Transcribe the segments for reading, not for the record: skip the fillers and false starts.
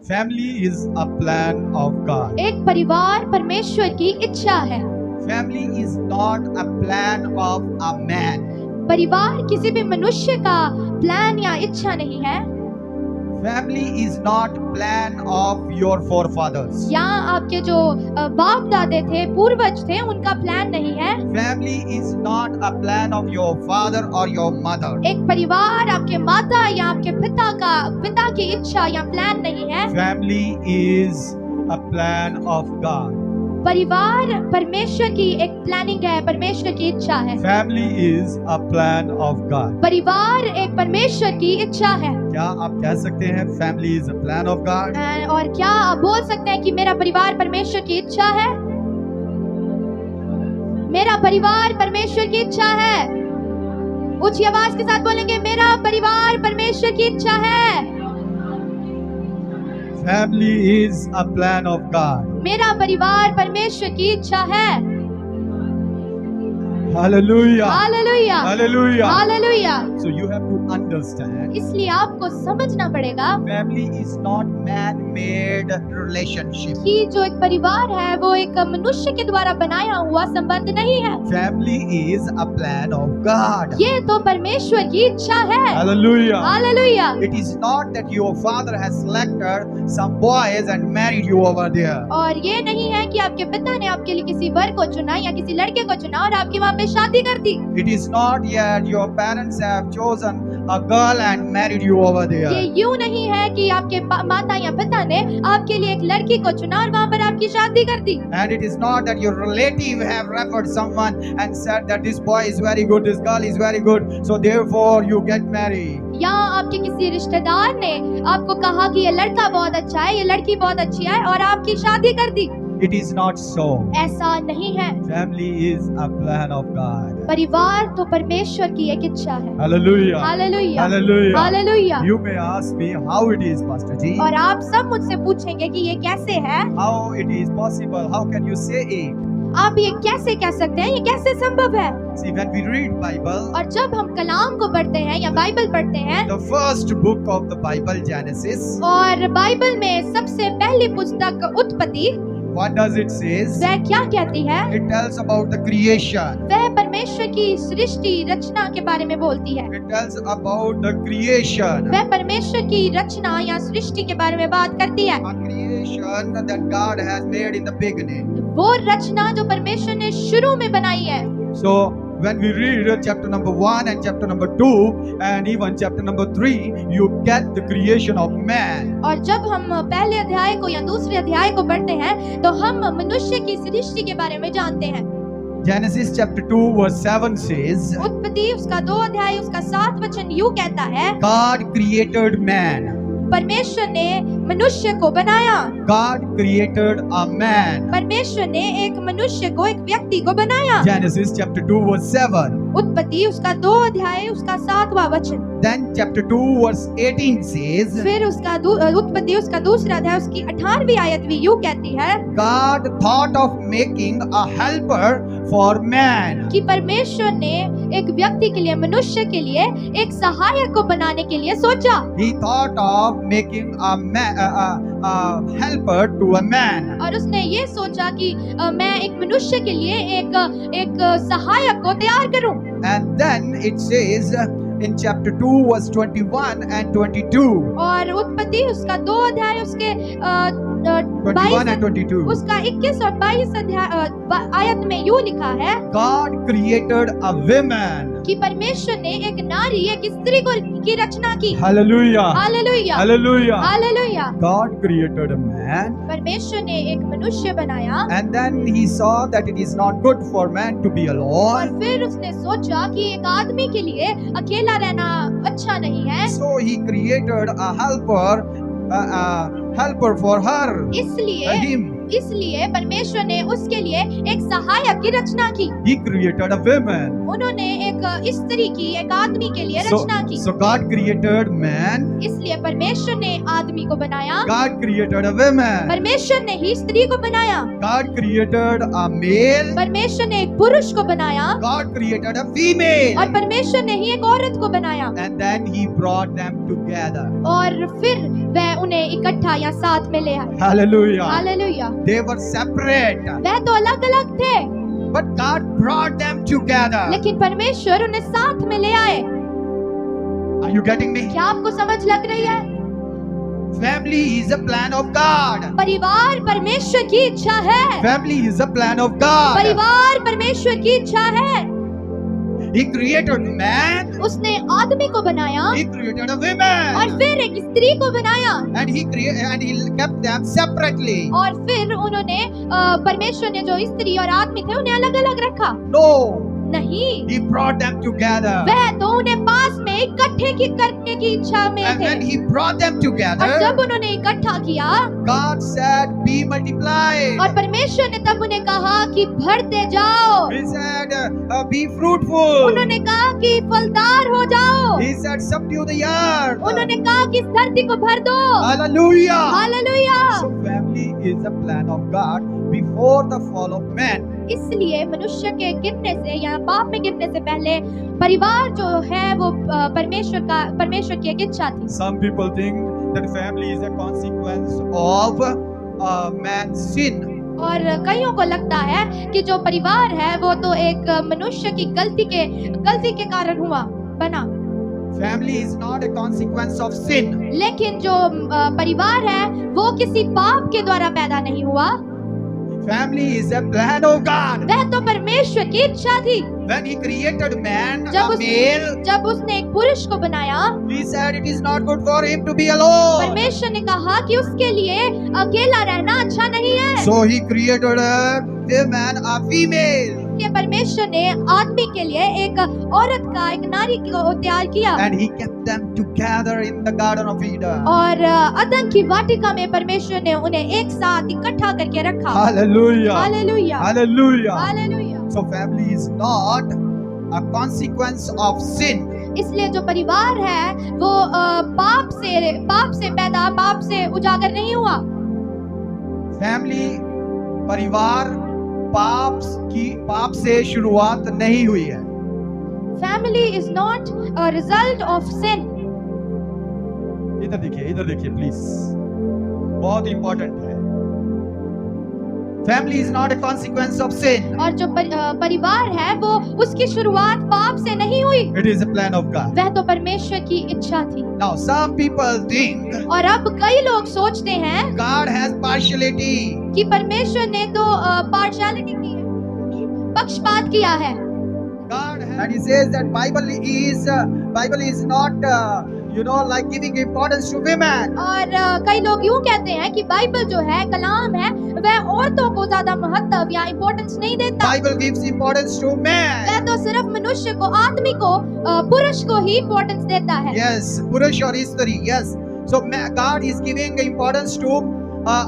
Family is a plan of God. एक परिवार परमेश्वर की इच्छा है। Family is not a plan of a man. परिवार किसी भी मनुष्य का प्लान या इच्छा नहीं है। Family is not plan of your forefathers. या आपके जो बाप दादे थे, पूर्वज थे, उनका प्लान नहीं है। Family is not a plan of your father or your mother. एक परिवार आपके माता या आपके पिता की इच्छा या प्लान नहीं है। Family is a plan of God. परिवार परमेश्वर की एक प्लानिंग है, परमेश्वर की इच्छा है। Family is a plan of God. परिवार एक परमेश्वर की इच्छा है। क्या आप कह सकते हैं family is a plan of God? और क्या आप बोल सकते हैं कि मेरा परिवार परमेश्वर की इच्छा है? मेरा परिवार परमेश्वर की इच्छा है। ऊंची आवाज के साथ बोलेंगे, मेरा परिवार परमेश्वर की इच्छा है। Family is a plan of God. मेरा परिवार परमेश्वर की इच्छा है। Hallelujah. Hallelujah, Hallelujah. Hallelujah. So you have to understand, इसलिए आपको समझना पड़ेगा family is not man-made relationship. कि जो एक परिवार है वो एक मनुष्य के द्वारा बनाया हुआ संबंध नहीं है। Family is a plan of God. ये तो परमेश्वर की इच्छा है। Hallelujah. Hallelujah. It is not that your father has selected some boys and married you over there. और ये नहीं है कि आपके पिता ने आपके लिए किसी वर को चुना या किसी लड़के को चुना और आपकी वहाँ पे शादी कर दी। It is not yet your parents have chosen a girl and married you over ये there. यूं नहीं है कि आपके माता या पिता ने आपके लिए एक लड़की को चुना और वहाँ पर आपकी शादी कर दी। And it is not that your relative have referred someone and said that this boy is very good, this girl is very good, so therefore you get married. या आपके किसी रिश्तेदार ने आपको कहा कि ये लड़का बहुत अच्छा है, ये लड़की बहुत अच्छी है और आपकी शादी कर दी। It is not so. ऐसा नहीं है। Family is a plan of God. परिवार तो परमेश्वर की एक इच्छा है। Hallelujah. Hallelujah, Hallelujah. Hallelujah. You may ask me how it is, Pastor Ji. और आप सब मुझसे पूछेंगे कि ये कैसे है? How it is possible? How can you say it? आप ये कैसे कह सकते हैं? ये कैसे संभव है? See, when we read Bible, और जब हम कलाम को पढ़ते हैं या बाइबल पढ़ते हैं, the first book of the Bible, Genesis, और बाइबल में सबसे पहली पुस्तक उत्पत्ति, what does it says? वह क्या कहती है? It tells about the creation. वह परमेश्वर की सृष्टि रचना के बारे में बोलती है। It tells about the creation. वह परमेश्वर की रचना या सृष्टि के बारे में बात करती है। A creation that God has made in the beginning. वो रचना जो परमेश्वर ने शुरू में बनाई है। So when we read chapter number 1 and chapter number 2 and even chapter number 3, you get the creation of man. और जब हम पहले अध्याय को या दूसरे अध्याय को पढ़ते हैं तो हम मनुष्य की सृष्टि के बारे में जानते हैं। Genesis chapter 2 verse 7 says, उत्पत्ति उसका 2 अध्याय उसका 7 वचन यूं कहता है, God created man. परमेश्वर ने मनुष्य को बनाया। God created a man. परमेश्वर ने एक मनुष्य को, एक व्यक्ति को बनाया। Genesis chapter 2 verse 7. उत्पत्ति उसका 2 अध्याय उसका 7वां वचन। Then chapter 2 verse 18 says, फिर उसका उत्पत्ति उसका दूसरा अध्याय उसकी 18वीं आयत भी यूं कहती है, God thought of making a helper for man. कि परमेश्वर ने एक व्यक्ति के लिए, मनुष्य के लिए एक सहायक को बनाने के लिए सोचा। He thought of making a helper to a man. और उसने ये सोचा कि मैं एक मनुष्य के लिए एक सहायक को तैयार करूं। And then it says in chapter 2 verse 21 and 22. और उत्पत्ति उसका 2 अध्याय उसके 21 and 22. उसका 21 और 22 अध्याय आयत में यूं लिखा है, God created a woman. कि परमेश्वर ने एक नारी, एक स्त्री की रचना की। Hallelujah. Hallelujah, Hallelujah. Hallelujah. God created a man. परमेश्वर ने एक मनुष्य बनाया And then he saw that it is not good for man to be और alone. फिर उसने सोचा कि एक आदमी के लिए अकेला रहना अच्छा नहीं है। So he created a helper for her, him. इसलिए परमेश्वर ने उसके लिए एक सहायक की रचना की। He created a woman. उन्होंने एक स्त्री की, एक आदमी के लिए रचना की। So God created man. इसलिए परमेश्वर ने आदमी को बनाया। God created a woman. परमेश्वर ने ही स्त्री को बनाया। God created a male. परमेश्वर ने एक पुरुष को बनाया God created a female. और परमेश्वर ने ही एक औरत को बनाया। And then he brought them together. और फिर वह उन्हें इकट्ठा या साथ में ले आए। Hallelujah. Hallelujah. They were separate, वह तो अलग अलग थे, but God brought them together. लेकिन परमेश्वर उन्हें साथ में ले आए। Are you getting me? क्या आपको समझ लग रही है? Family is a plan of God. परिवार परमेश्वर की इच्छा है। Family is a plan of God. परिवार परमेश्वर की इच्छा है। He created man. उसने आदमी को बनाया He created a और woman. फिर एक स्त्री को बनाया And he kept them separately. और फिर उन्होंने परमेश्वर ने जो स्त्री और आदमी थे उन्हें अलग अलग रखा। No, नहीं, he brought them together. वह तो उन्हें पास में इकट्ठे करने की इच्छा में And थे। when he brought them और together, जब उन्होंने इकट्ठा किया God said, "Be multiplied." और परमेश्वर ने तब उन्हें कहा कि बढ़ते जाओ। He said, "Be fruitful." उन्होंने कहा कि फलदार हो जाओ। He said, "Subdue the earth." उन्होंने कहा कि इस धरती को भर दो। Hallelujah. Hallelujah. So family is a plan of God before the fall of man. इसलिए मनुष्य के गिरने से या पाप में गिरने से पहले परिवार जो है वो परमेश्वर की एक इच्छा थी। Some people think that family is a consequence of man's sin. और कईयों को लगता है कि जो परिवार है वो तो एक मनुष्य की गलती के कारण हुआ बना। Family is not a consequence of sin. लेकिन जो परिवार है वो किसी पाप के द्वारा पैदा नहीं हुआ। Family is a plan of God. वह तो परमेश्वर की इच्छा थी। When he created man, जब a male, जब उसने एक पुरुष को बनाया, he said it is not good for him to be alone. परमेश्वर ने कहा कि उसके लिए अकेला रहना अच्छा नहीं है। So he created a man, a female. कि परमेश्वर ने आदमी के लिए एक औरत का, एक नारी को तैयार किया And he kept them together in the Garden of Eden. और अदन की वाटिका में परमेश्वर ने उन्हें एक साथ इकट्ठा करके रखा। Hallelujah. Hallelujah. Hallelujah. Hallelujah. So family is not a consequence of sin. इसलिए जो परिवार है वो पाप से उजागर नहीं हुआ। Family, परिवार पाप से शुरुआत नहीं हुई है। Family is not a result of sin. इधर देखिए प्लीज, बहुत इंपॉर्टेंट है। Family is not a consequence of sin. और जो परिवार है वो उसकी शुरुआत पाप से नहीं हुई। It is a plan of God. वह तो परमेश्वर की इच्छा थी। Now some people think और अब कई लोग सोचते हैं God has partiality. कि परमेश्वर ने तो पार्शियलिटी की है, पक्षपात किया है। God has, and he says that Bible is not like giving importance to women. और कई लोग यूं कहते हैं कि बाइबल जो है, कलाम है, वह औरतों को ज्यादा महत्व या इम्पोर्टेंस नहीं देता। Bible gives importance to men. वह तो सिर्फ मनुष्य को, आदमी को, पुरुष को ही इम्पोर्टेंस देता है। Yes, पुरुष और स्त्री. Yes. So God is giving importance to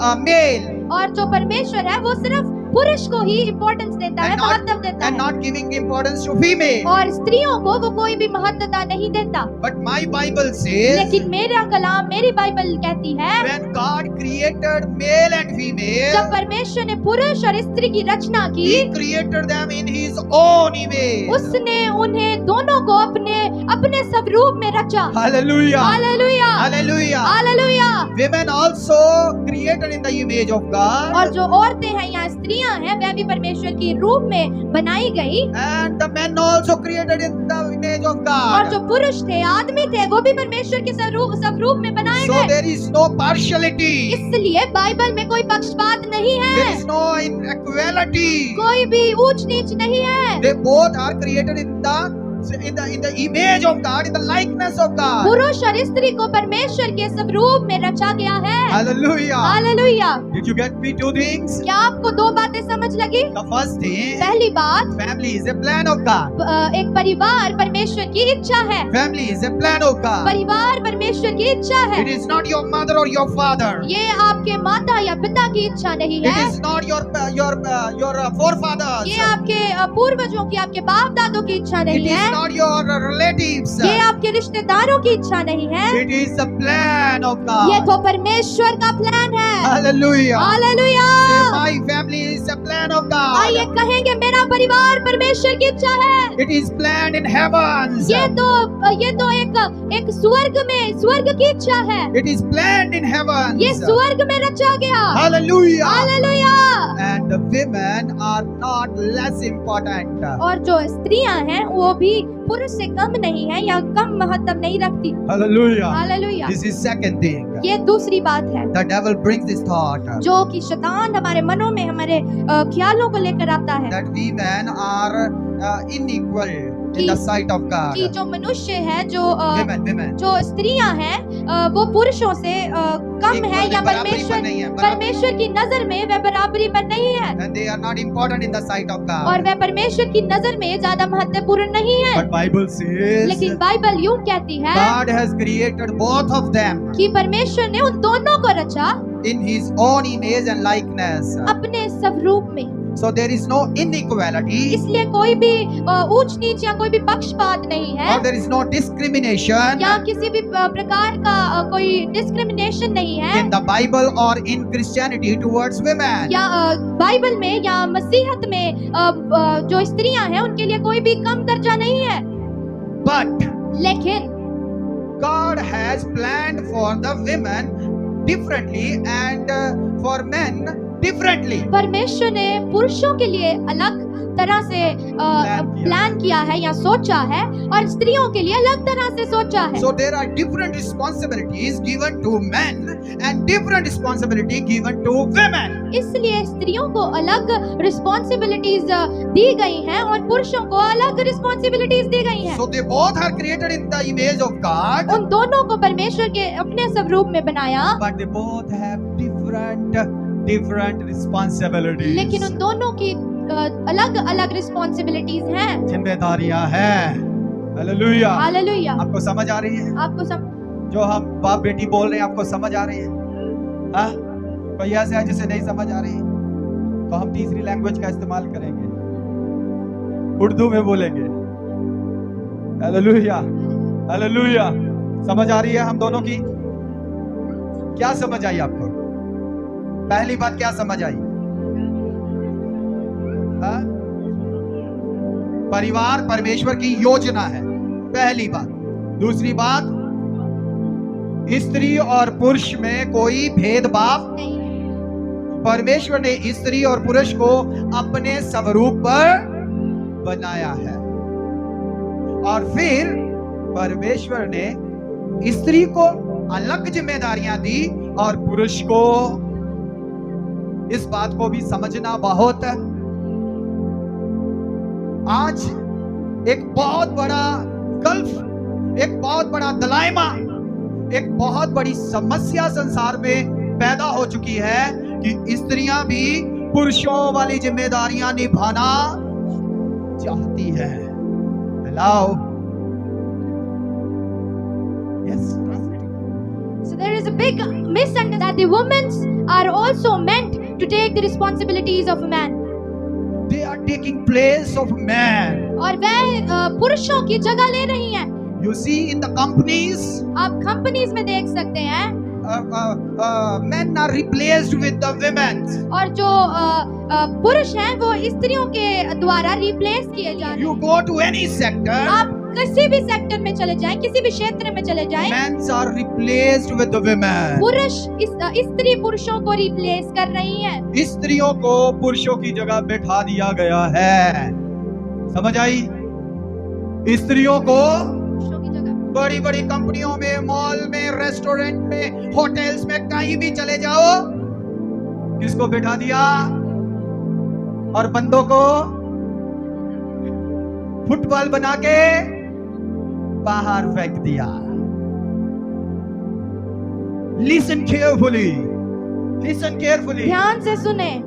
a male. और जो परमेश्वर है वो सिर्फ पुरुष को ही इम्पोर्टेंस देता है, महत्व देता And है। not giving importance to female. और स्त्रियों को वो कोई भी महत्वता नहीं देता। But my Bible says, लेकिन मेरा कलाम, मेरी बाइबल कहती है, when God created male and जब female, परमेश्वर ने पुरुष और स्त्री की रचना की, He created them in His own image. उसने उन्हें दोनों को अपने स्वरूप में रचा। Hallelujah. Hallelujah. Hallelujah. Hallelujah. Women also created in the image of God. और जो औरतें हैं या स्त्रियां हैं वह भी परमेश्वर के रूप में बनाई गई। And the men also created in the image of और जो God. पुरुष थे, आदमी थे, वो भी परमेश्वर के स्वरूप में बनाए So गए। there is no partiality. इसलिए बाइबल में कोई पक्षपात नहीं There है, is no inequality. कोई भी ऊंच नीच नहीं है। They both are created in the image of God, in the likeness of God. पुरुष और स्त्री को परमेश्वर के स्वरूप में रचा गया है। Hallelujah. Hallelujah. Did you get me two things? क्या आपको दो बातें समझ लगी? The first thing, पहली बात, family is a plan of God. एक परिवार परमेश्वर की इच्छा है। Family is a plan of God. परिवार परमेश्वर की इच्छा है। It is not your mother or your father. ये आपके माता या पिता की इच्छा नहीं It है। is not your forefathers. ये आपके पूर्वजों की, आपके बाप दादों की इच्छा It नहीं is है। not your relatives. ये आपके रिश्तेदारों की इच्छा नहीं है। It is the plan of ये God. तो परमेश्वर का प्लान है। Hallelujah. Hallelujah. Say, my family is a plan of God. आइए कहेंगे मेरा परिवार परमेश्वर की इच्छा है। It is planned in heavens. ये तो एक स्वर्ग की इच्छा है। It is planned in heavens. ये स्वर्ग में रचा गया। Hallelujah. Hallelujah. And the women are not less important. और जो स्त्रियां हैं वो भी पुरुष से कम नहीं है या कम महत्व नहीं रखती। Hallelujah. Hallelujah. This is second thing. ये दूसरी बात है The devil brings this thought जो कि शैतान हमारे मनों में हमारे ख्यालों को लेकर आता है that women are unequal in कि- the sight of God. कि जो मनुष्य है Women. जो स्त्रियां हैं वो पुरुषों से कम Equal है या में बराबरी पर नहीं है, परमेश्वर की नजर में वह बराबरी पर नहीं है And they are not important in the sight of और God. वह परमेश्वर की नजर में ज्यादा महत्वपूर्ण नहीं है। But Bible says लेकिन बाइबल यूं कहती है God has created both of them कि परमेश्वर ने उन दोनों को रचा in His own image and likeness. अपने स्वरूप में। So there is no inequality इसलिए कोई भी ऊंच नीच या कोई भी पक्षपात नहीं है or there is no discrimination या किसी भी प्रकार का कोई डिस्क्रिमिनेशन नहीं है in the Bible or in Christianity towards women. या बाइबल में या मसीहत में जो स्त्रियां हैं उनके लिए कोई भी कम दर्जा नहीं है। But लेकिन God has planned for the women differently and for men differently. परमेश्वर ने पुरुषों के लिए अलग तरह से प्लान किया है या सोचा है और स्त्रियों के लिए अलग तरह से सोचा है। So there are different responsibilities given to men and different responsibility given to women. इसलिए स्त्रियों को अलग रिस्पॉन्सिबिलिटीज दी गई हैं और पुरुषों को अलग रिस्पॉन्सिबिलिटीज दी गई हैं। So they both are created in the image of God, उन दोनों को परमेश्वर के अपने स्वरूप में बनाया but they both have different responsibilities. लेकिन उन दोनों की अलग अलग रिस्पॉन्सिबिलिटीज हैं। जिम्मेदारियां हैं। हालेलुया। हालेलुया। आपको समझ आ रही है? आपको सब जो हम बाप बेटी बोल रहे हैं आपको समझ आ रही है? हाँ? कोई ऐसा है जिसे नहीं समझ आ रही? तो हम तीसरी लैंग्वेज का इस्तेमाल करेंगे, उर्दू में बोलेंगे। Hallelujah, hallelujah. समझ आ रही है हम दोनों की? क्या समझ आई आपको? पहली बात क्या समझ आई? हाँ? परिवार परमेश्वर की योजना है, पहली बात। दूसरी बात, स्त्री और पुरुष में कोई भेदभाव नहीं है। परमेश्वर ने स्त्री और पुरुष को अपने स्वरूप पर बनाया है और फिर परमेश्वर ने स्त्री को अलग जिम्मेदारियां दी और पुरुष को। इस बात को भी समझना बहुत है। आज एक बहुत बड़ा गल्फ, एक बहुत बड़ा दलाइमा, एक बहुत बड़ी समस्या संसार में पैदा हो चुकी है कि स्त्रियां भी पुरुषों वाली जिम्मेदारियां निभाना चाहती है। Hello, yes. So there is a big misunderstanding that the women are also meant to take the responsibilities of a man. They are taking place of man. और वह पुरुषों की जगह ले रही हैं। You see in the companies, आप companies में देख सकते हैं men are replaced with the women. और जो पुरुष हैं वो स्त्रियों के द्वारा रिप्लेस किए जा रहे You हैं। go to any sector, आप किसी भी सेक्टर में चले जाएं, किसी भी क्षेत्र में चले जाएं, men are replaced with the women. पुरुष स्त्री पुरुषों को रिप्लेस कर रही हैं। स्त्रियों को पुरुषों की जगह बैठा दिया गया है। समझ आई? स्त्रियों को पुरुषों की जगह बड़ी बड़ी कंपनियों में, मॉल में, रेस्टोरेंट में, होटल्स में, कहीं भी चले जाओ, किसको बैठा दिया? और बंदों को फुटबॉल बना के बाहर फेंक दिया। Listen carefully. Listen carefully. ध्यान से सुने।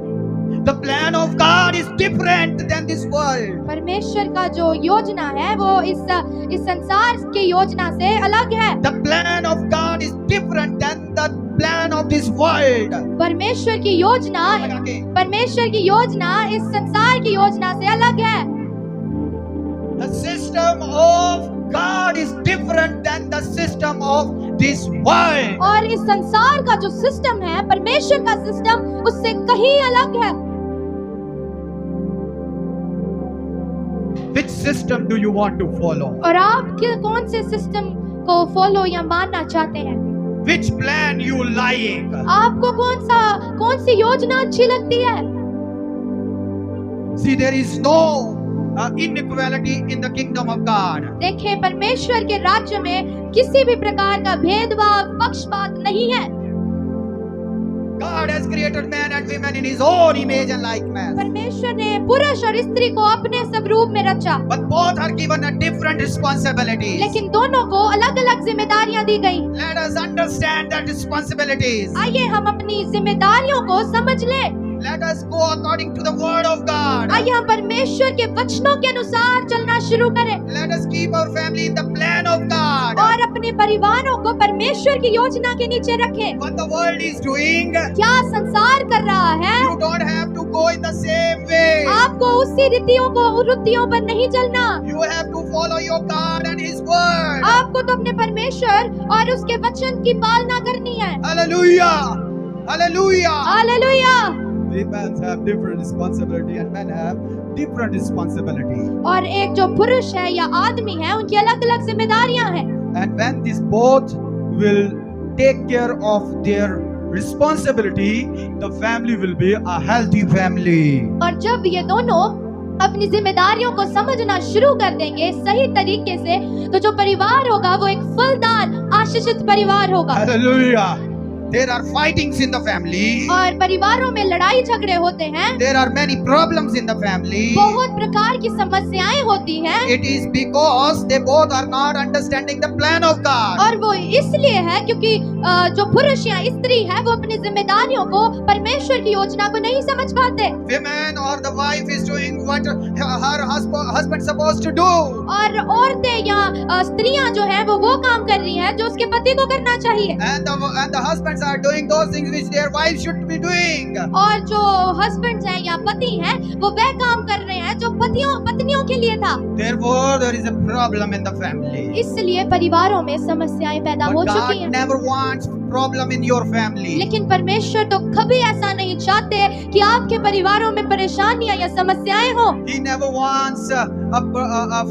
The plan of God is different than this world. परमेश्वर का जो योजना है वो इस संसार की योजना से अलग है। The plan of God is different than the plan of this world. परमेश्वर की योजना इस संसार की योजना से अलग है। The system of God is different than the system of this world. और इस संसार का जो सिस्टम है, परमेश्वर का सिस्टम उससे कहीं अलग है। Which system do you want to follow? और आप कौन से सिस्टम को फॉलो या मानना चाहते हैं? Which plan you like? आपको कौन सी योजना अच्छी लगती है? See, there is no inequality in the kingdom of God. देखें, परमेश्वर के राज्य में किसी भी प्रकार का भेदभाव, पक्षपात नहीं है। God has created man and women in His own image and likeness. परमेश्वर ने पुरुष और स्त्री को अपने स्वरूप में रचा, But both are given a different responsibilities. लेकिन दोनों को अलग-अलग जिम्मेदारियां दी गई। Let us understand that responsibilities. आइए हम अपनी जिम्मेदारियों को समझ लें। Let us go according to the word of God. आइए हम परमेश्वर के वचनों के अनुसार चलना शुरू करें Let us keep our family in the plan of God. और अपने परिवारों को परमेश्वर की योजना के नीचे रखें। What the world is doing, क्या संसार कर रहा है, you don't have to go in the same way. आपको उसी रीतियों पर नहीं चलना। You have to follow your God and His word. आपको तो अपने परमेश्वर और उसके वचन की पालना करनी है। Hallelujah. Hallelujah. Hallelujah. Women have different responsibility and men have different responsibility. और एक जो पुरुष है या आदमी है, उनकी अलग-अलग जिम्मेदारियां हैं। And when these both will take care of their responsibility, the family will be a healthy family. और जब ये दोनों अपनी जिम्मेदारियों को समझना शुरू कर देंगे सही तरीके से, तो जो परिवार होगा वो एक फलदार, आशीषित परिवार होगा। Hallelujah. There are fightings in the family. और परिवारों में लड़ाई झगड़े होते हैं, There are many problems in the family. बहुत प्रकार की समस्याएं होती हैं, It is because they both are not understanding the plan of God. और वो इसलिए है क्योंकि जो पुरुष या स्त्री है वो अपनी जिम्मेदारियों को, परमेश्वर की योजना को नहीं समझ पाते। Women or the wife is doing what her husband supposed to do. और औरतें या स्त्रियां जो हैं वो काम कर रही हैं जो उसके पति को करना चाहिए। And the husbands are doing those things which their wives should be doing. और जो हस्बैंड्स हैं या पति हैं वो वह काम कर रहे हैं जो पत्नियों के लिए था। Therefore, there is a problem in the family. इसलिए परिवारों में समस्याएं पैदा हो But चुकी God हैं। never wants problem in your family. लेकिन परमेश्वर तो कभी ऐसा नहीं चाहते कि आपके परिवारों में परेशानियां या समस्याएं हो। He never wants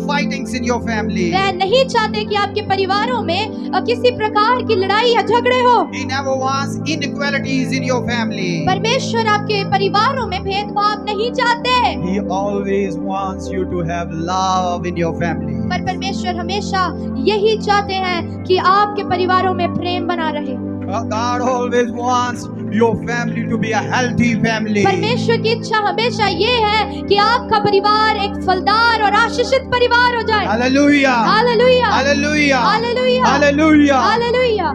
fightings in your family. वह नहीं चाहते कि आपके परिवारों में किसी प्रकार की लड़ाई या झगड़े हो। He never wants inequalities in your family. परमेश्वर आपके परिवारों में भेदभाव नहीं चाहते, He always wants you to have love in your family. पर परमेश्वर हमेशा यही चाहते हैं कि आपके परिवारों में प्रेम बना रहे। God always wants your family to be a healthy family. परमेश्वर की इच्छा हमेशा ये है कि आपका परिवार एक फलदार और आशीषित परिवार हो जाए। Hallelujah. Hallelujah, Hallelujah. Hallelujah, Hallelujah. Hallelujah.